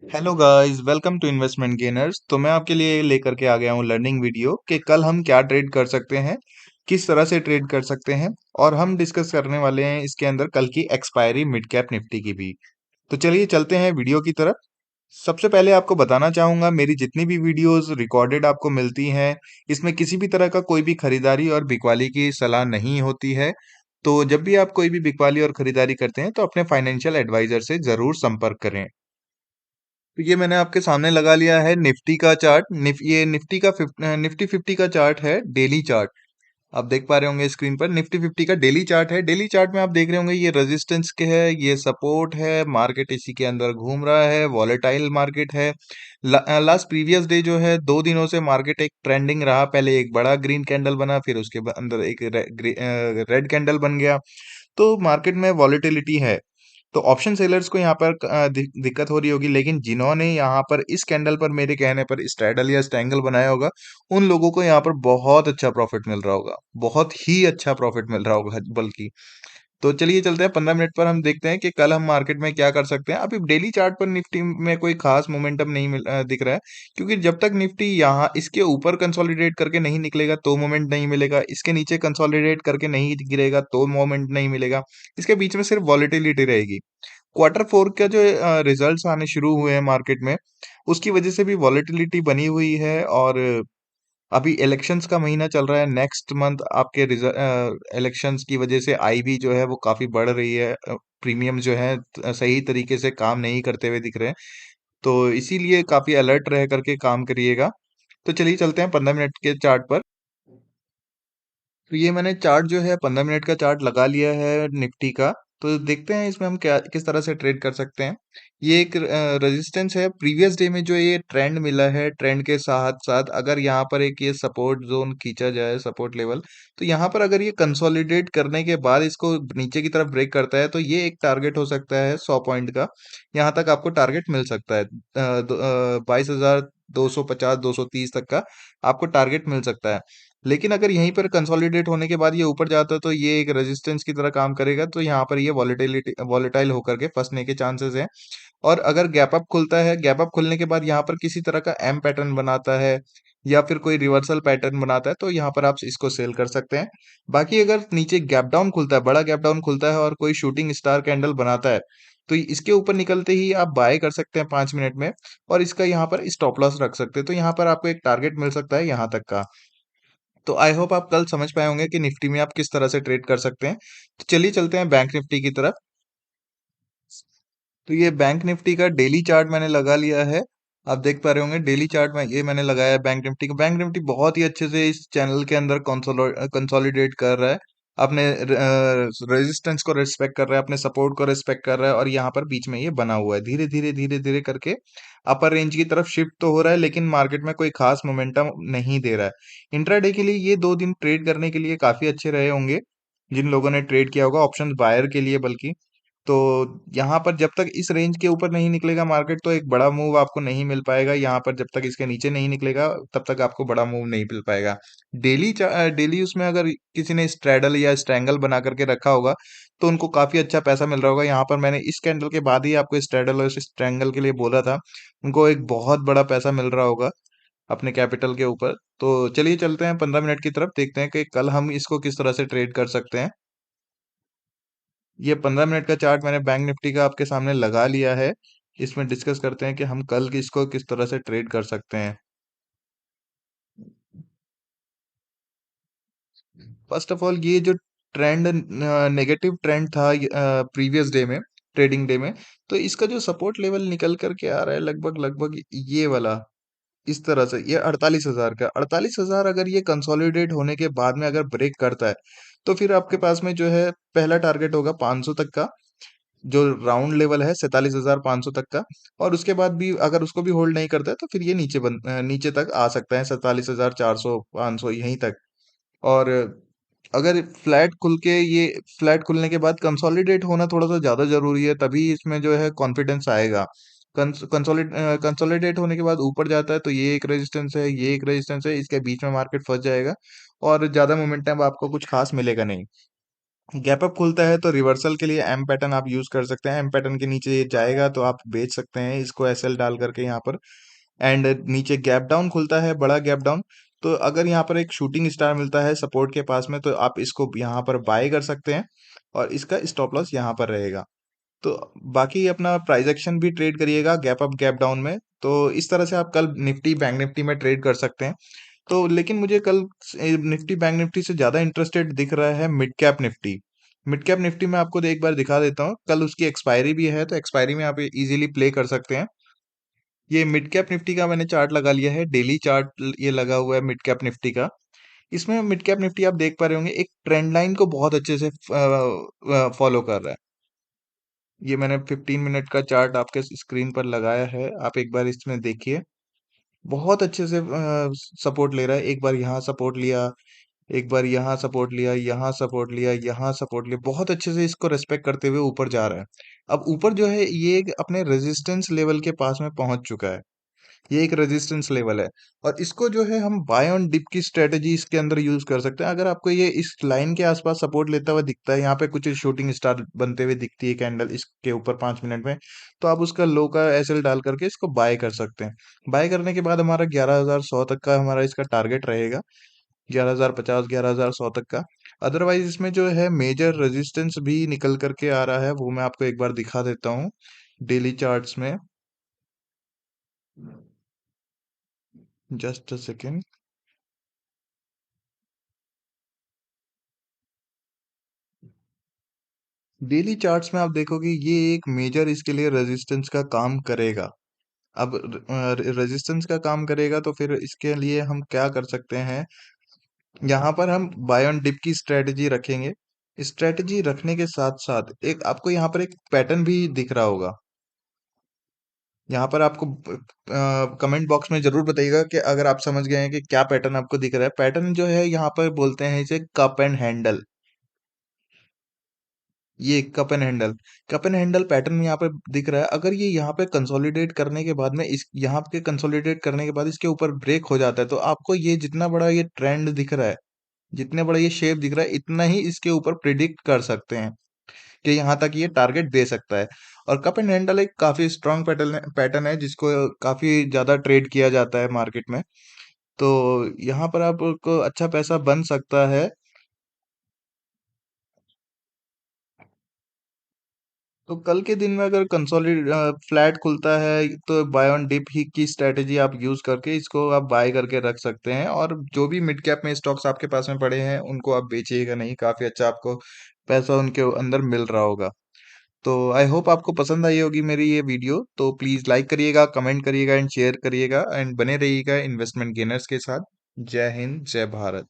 Hello guys, welcome to Investment Gainers. तो मैं आपके लिए लेकर के आ गया हूँ लर्निंग वीडियो कि कल हम क्या ट्रेड कर सकते हैं, किस तरह से ट्रेड कर सकते हैं। और हम डिस्कस करने वाले हैं इसके अंदर कल की एक्सपायरी मिड कैप निफ्टी की भी। तो चलिए चलते हैं वीडियो की तरफ। सबसे पहले आपको बताना चाहूंगा, मेरी जितनी भी वीडियोस रिकॉर्डेड आपको मिलती हैं, इसमें किसी भी तरह का कोई भी खरीदारी और बिकवाली की सलाह नहीं होती है। तो जब भी आप कोई भी बिकवाली और खरीदारी करते हैं तो अपने फाइनेंशियल एडवाइजर से जरूर संपर्क करें। तो ये मैंने आपके सामने लगा लिया है निफ्टी का चार्ट। ये निफ्टी 50 का चार्ट है, डेली चार्ट। आप देख पा रहे होंगे स्क्रीन पर, निफ्टी 50 का डेली चार्ट है। डेली चार्ट में आप देख रहे होंगे ये रेजिस्टेंस के है, ये सपोर्ट है। मार्केट इसी के अंदर घूम रहा है, वॉलेटाइल मार्केट है। लास्ट प्रीवियस डे जो है, 2 दिनों से मार्केट एक ट्रेंडिंग रहा। पहले एक बड़ा ग्रीन कैंडल बना, फिर उसके अंदर एक रेड कैंडल बन गया। तो मार्केट में वॉलेटिलिटी है। तो ऑप्शन सेलर्स को यहाँ पर दिक्कत हो रही होगी, लेकिन जिन्होंने यहाँ पर इस कैंडल पर मेरे कहने पर स्ट्रैडल या स्टैंगल बनाया होगा, उन लोगों को यहाँ पर बहुत अच्छा प्रॉफिट मिल रहा होगा। बहुत ही अच्छा प्रॉफिट मिल रहा होगा बल्कि। तो चलिए चलते हैं 15 मिनट पर, हम देखते हैं कि कल हम मार्केट में क्या कर सकते हैं। अभी डेली चार्ट पर निफ्टी में कोई खास मोमेंटम नहीं दिख रहा है, क्योंकि जब तक निफ्टी यहाँ इसके ऊपर कंसोलिडेट करके नहीं निकलेगा तो मोमेंट नहीं मिलेगा, इसके नीचे कंसोलिडेट करके नहीं गिरेगा तो मोमेंट नहीं मिलेगा। इसके बीच में सिर्फ वॉलेटिलिटी रहेगी। क्वार्टर 4 का जो रिजल्ट्स आने शुरू हुए हैं मार्केट में, उसकी वजह से भी वॉलेटिलिटी बनी हुई है। और अभी इलेक्शंस का महीना चल रहा है, नेक्स्ट मंथ आपके इलेक्शंस की वजह से आईबी जो है वो काफी बढ़ रही है। प्रीमियम जो है सही तरीके से काम नहीं करते हुए दिख रहे हैं। तो इसीलिए काफी अलर्ट रह करके काम करिएगा। तो चलिए चलते हैं 15 मिनट के चार्ट पर। तो ये मैंने चार्ट जो है 15 मिनट का चार्ट लगा लिया है निफ्टी का। तो देखते हैं इसमें हम क्या किस तरह से ट्रेड कर सकते हैं। ये एक रेजिस्टेंस है, प्रीवियस डे में जो ये ट्रेंड मिला है, ट्रेंड के साथ साथ अगर यहाँ पर एक ये सपोर्ट जोन खींचा जाए, सपोर्ट लेवल, तो यहाँ पर अगर ये कंसोलिडेट करने के बाद इसको नीचे की तरफ ब्रेक करता है तो ये एक टारगेट हो सकता है 100 पॉइंट का। यहाँ तक आपको टारगेट मिल सकता है, 22,250 230 तक का आपको टारगेट मिल सकता है। लेकिन अगर यहीं पर कंसोलिडेट होने के बाद ये ऊपर जाता है तो ये एक रेजिस्टेंस की तरह काम करेगा, तो यहाँ पर ये वॉलेटाइल होकर के फंसने के चांसेस हैं। और अगर गैप अप खुलता है, गैप अप खुलने के बाद यहाँ पर किसी तरह का एम पैटर्न बनाता है या फिर कोई रिवर्सल पैटर्न बनाता है, तो यहाँ पर आप इसको सेल कर सकते हैं। बाकी अगर नीचे गैप डाउन खुलता है, बड़ा गैप डाउन खुलता है और कोई शूटिंग स्टार कैंडल बनाता है, तो इसके ऊपर निकलते ही आप बाय कर सकते हैं 5 मिनट में। और इसका यहाँ पर स्टॉप लॉस रख सकते हैं, तो यहाँ पर आपको एक टारगेट मिल सकता है यहाँ तक का। तो आई होप आप कल समझ पाए होंगे कि निफ्टी में आप किस तरह से ट्रेड कर सकते हैं। तो चलिए चलते हैं बैंक निफ्टी की तरफ। तो ये बैंक निफ्टी का डेली चार्ट मैंने लगा लिया है। आप देख पा रहे होंगे डेली चार्ट में ये मैंने लगाया है बैंक निफ्टी का। बैंक निफ्टी बहुत ही अच्छे से इस चैनल के अंदर कंसोलिडेट कर रहा है, अपने रेजिस्टेंस को रिस्पेक्ट कर रहा है, अपने सपोर्ट को रिस्पेक्ट कर रहा है। और यहाँ पर बीच में ये बना हुआ है, धीरे धीरे धीरे धीरे करके अपर रेंज की तरफ शिफ्ट तो हो रहा है, लेकिन मार्केट में कोई खास मोमेंटम नहीं दे रहा है। इंट्राडे के लिए ये 2 दिन ट्रेड करने के लिए काफी अच्छे रहे होंगे, जिन लोगों ने ट्रेड किया होगा ऑप्शन बायर के लिए बल्कि। तो यहाँ पर जब तक इस रेंज के ऊपर नहीं निकलेगा मार्केट, तो एक बड़ा मूव आपको नहीं मिल पाएगा। यहाँ पर जब तक इसके नीचे नहीं निकलेगा तब तक आपको बड़ा मूव नहीं मिल पाएगा। डेली उसमें अगर किसी ने स्ट्रैडल या स्ट्रैंगल बना करके रखा होगा तो उनको काफी अच्छा पैसा मिल रहा होगा। यहाँ पर मैंने इस कैंडल के बाद ही आपको स्ट्रैडल और स्ट्रैंगल के लिए बोला था, उनको एक बहुत बड़ा पैसा मिल रहा होगा अपने कैपिटल के ऊपर। तो चलिए चलते हैं 15 मिनट की तरफ, देखते हैं कि कल हम इसको किस तरह से ट्रेड कर सकते हैं। ये 15 मिनट का चार्ट मैंने बैंक निफ्टी का आपके सामने लगा लिया है। इसमें डिस्कस करते हैं कि हम कल इसको किस तरह से ट्रेड कर सकते हैं। फर्स्ट ऑफ ऑल, ये जो ट्रेंड, नेगेटिव ट्रेंड था प्रीवियस डे में, ट्रेडिंग डे में, तो इसका जो सपोर्ट लेवल निकल करके आ रहा है लगभग लगभग ये वाला, इस तरह से ये 48,000 का। 48,000 अगर ये कंसोलिडेट होने के बाद में अगर ब्रेक करता है, तो फिर आपके पास में जो है पहला टारगेट होगा 500 तक का, जो राउंड लेवल है 47,500 तक का। और उसके बाद भी अगर उसको भी होल्ड नहीं करता है तो फिर ये नीचे तक आ सकता है, 47,400 500 यहीं तक। और अगर फ्लैट खुलने के बाद कंसोलिडेट होना थोड़ा सा ज्यादा जरूरी है, तभी इसमें जो है कॉन्फिडेंस आएगा। कंसोलिडेट होने के बाद ऊपर जाता है तो ये एक रेजिस्टेंस है, ये एक रेजिस्टेंस है, इसके बीच में मार्केट फंस जाएगा और ज्यादा मोमेंटम आपको कुछ खास मिलेगा नहीं। गैप अप खुलता है तो रिवर्सल के लिए एम पैटर्न आप यूज कर सकते हैं। एम पैटर्न के नीचे ये जाएगा तो आप बेच सकते हैं इसको एसएल डाल करके यहाँ पर। एंड नीचे गैप डाउन खुलता है, बड़ा गैप डाउन। तो अगर यहाँ पर एक शूटिंग स्टार मिलता है सपोर्ट के पास में, तो आप इसको यहाँ पर बाय कर सकते हैं और इसका स्टॉप लॉस यहाँ पर रहेगा। तो बाकी अपना प्राइस एक्शन भी ट्रेड करिएगा गैप अप गैप डाउन में। तो इस तरह से आप कल निफ्टी बैंक निफ्टी में ट्रेड कर सकते हैं। तो लेकिन मुझे कल निफ्टी बैंक निफ्टी से ज्यादा इंटरेस्टेड दिख रहा है mid cap Nifty. Mid cap Nifty में आपको एक बार दिखा देता हूँ, कल उसकी एक्सपायरी भी है, तो एक्सपायरी में आप इजीली प्ले कर सकते हैं। ये मिड कैप निफ्टी का मैंने चार्ट लगा लिया है, डेली चार्ट ये लगा हुआ है मिड कैप निफ्टी का। इसमें मिड कैप निफ्टी आप देख पा रहे होंगे एक ट्रेंड लाइन को बहुत अच्छे से फॉलो कर रहा है। ये मैंने 15 मिनट का चार्ट आपके स्क्रीन पर लगाया है, आप एक बार इसमें देखिए। बहुत अच्छे से सपोर्ट ले रहा है, एक बार यहाँ सपोर्ट लिया, एक बार यहाँ सपोर्ट लिया, यहाँ सपोर्ट लिया, यहाँ सपोर्ट लिया, बहुत अच्छे से इसको रेस्पेक्ट करते हुए ऊपर जा रहा है। अब ऊपर जो है ये एक अपने रेजिस्टेंस लेवल के पास में पहुंच चुका है। ये एक रेजिस्टेंस लेवल है और इसको जो है हम बाय ऑन डिप की स्ट्रेटेजी इसके अंदर यूज कर सकते हैं। अगर आपको ये इस लाइन के आसपास सपोर्ट लेता हुआ दिखता है, यहाँ पे कुछ शूटिंग स्टार बनते हुए दिखती है कैंडल इसके ऊपर 5 मिनट में, तो आप उसका लो का एसएल डाल करके इसको बाय कर सकते हैं। बाय करने के बाद हमारा 11,100 तक का हमारा इसका टारगेट रहेगा, 11,050 11,100 तक का। अदरवाइज इसमें जो है मेजर रेजिस्टेंस भी निकल करके आ रहा है, वो मैं आपको एक बार दिखा देता हूँ डेली चार्ट्स में। Just a second. Daily charts में आप देखोगे ये एक मेजर इसके लिए रेजिस्टेंस का काम करेगा। अब रेजिस्टेंस का काम करेगा तो फिर इसके लिए हम क्या कर सकते हैं, यहाँ पर हम बाय ऑन डिप की स्ट्रेटजी रखेंगे। स्ट्रेटजी रखने के साथ साथ एक आपको यहाँ पर एक पैटर्न भी दिख रहा होगा। यहाँ पर आपको कमेंट बॉक्स में जरूर बताइएगा कि अगर आप समझ गए हैं कि क्या पैटर्न आपको दिख रहा है। पैटर्न जो है यहाँ पर बोलते हैं इसे कप एंड हैंडल। ये कप एंड हैंडल पैटर्न यहाँ पे दिख रहा है। अगर ये यहाँ पे कंसोलिडेट करने के बाद में इस यहाँ पे कंसोलिडेट करने के बाद इसके ऊपर ब्रेक हो जाता है, तो आपको ये जितना बड़ा ये ट्रेंड दिख रहा है, जितने बड़ा ये शेप दिख रहा है, इतना ही इसके ऊपर प्रिडिक्ट कर सकते हैं कि यहाँ तक ये टारगेट दे सकता है। और कप एंड हैंडल एक काफी स्ट्रांग पैटर्न है जिसको काफी ज्यादा ट्रेड किया जाता है मार्केट में। तो यहाँ पर आपको अच्छा पैसा बन सकता है। तो कल के दिन में अगर कंसोलिड फ्लैट खुलता है तो बाय ऑन डिप ही की स्ट्रेटेजी आप यूज करके इसको आप बाय करके रख सकते हैं, और जो भी मिड कैप में स्टॉक्स आपके पास में पड़े हैं उनको आप बेचिएगा नहीं, काफी अच्छा आपको पैसा उनके अंदर मिल रहा होगा। तो आई होप आपको पसंद आई होगी मेरी ये वीडियो। तो प्लीज लाइक करिएगा, कमेंट करिएगा एंड शेयर करिएगा, एंड बने रहिएगा इन्वेस्टमेंट गेनर्स के साथ। जय हिंद, जय भारत।